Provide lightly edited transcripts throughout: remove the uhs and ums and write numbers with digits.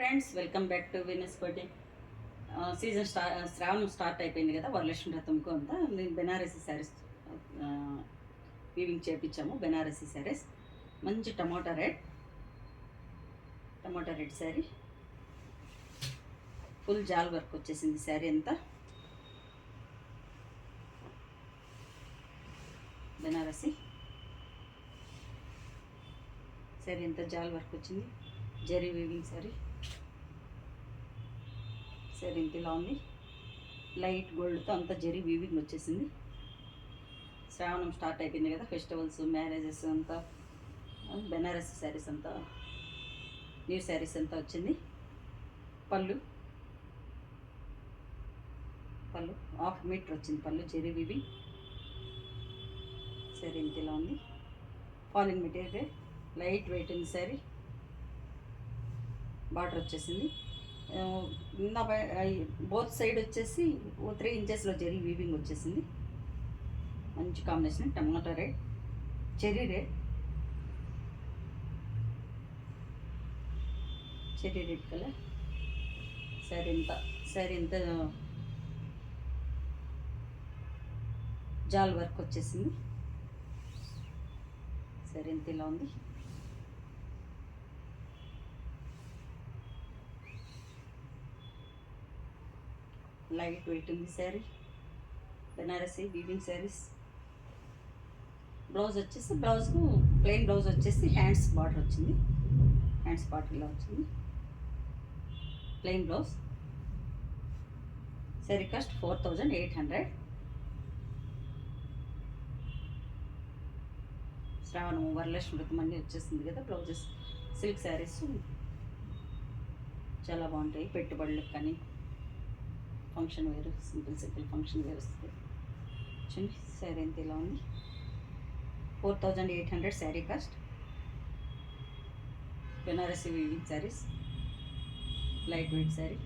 Friends, welcome back to Venus కోటి. Season శ్రావణం start అయిపోయింది కదా, వరలక్ష్మి వ్రతంకు అంతా నేను బెనారసీ శారీస్ వీవింగ్ చేయించాము. బెనారసీ శారీస్ మంచి టమోటా రెడ్ శారీ, ఫుల్ జాల్ వర్క్ వచ్చేసింది శారీ అంతా. బెనారసీ శారీ అంతా జాల్ వర్క్ వచ్చింది. జరీ వీవింగ్ శారీ ఇంతలా ఉంది. లైట్ గోల్డ్తో అంతా జరీ వీవింగ్ వచ్చేసింది. శ్రావణం స్టార్ట్ అయిపోయింది కదా, ఫెస్టివల్స్, మ్యారేజెస్ అంతా బెనారసీ శారీస్ అంతా, న్యూ శారీస్ అంతా వచ్చింది. పళ్ళు 1/2 మీటర్ వచ్చింది పళ్ళు, జరీ వీవింగ్ శారీ ఇంతలా ఉంది. ఫాలింగ్ మెటీరియల్, లైట్ వెయిట్ ఉంది శారీ. బార్డర్ వచ్చేసింది. బోత్ సైడ్ వచ్చేసి 3 ఇంచెస్లో జరీ వీవింగ్ వచ్చేసింది. మంచి combination, tomato red, cherry red colour. Sari ఇంత జాల్ వర్క్ వచ్చేసింది. శారీ ఇంత ఇలా ఉంది. లైట్ వెయిట్ ఉంది శారీ. బెనారసీ వీవింగ్ శారీస్. బ్లౌజ్కు ప్లెయిన్ బ్లౌజ్ వచ్చేసి హ్యాండ్స్ బార్డర్ వచ్చింది. హ్యాండ్స్ బార్డర్ ఇలా వచ్చింది, ప్లెయిన్ బ్లౌజ్. శారీ కాస్ట్ 4800. శ్రావణం వరలక్ష్మి వ్రతం అన్నీ వచ్చేసింది కదా. బ్లౌజెస్ సిల్క్ శారీస్ చాలా బాగుంటాయి పెట్టుబడులకు కానీ, ఫంక్షన్ వేరు, సింపుల్ ఫంక్షన్ వేర్ వస్తుంది. చూడండి శారీ అంత ఇలా ఉంది. 4800 sari cost. Banarasi weaving saris, light weight sari.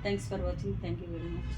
Thanks for watching. Thank you very much.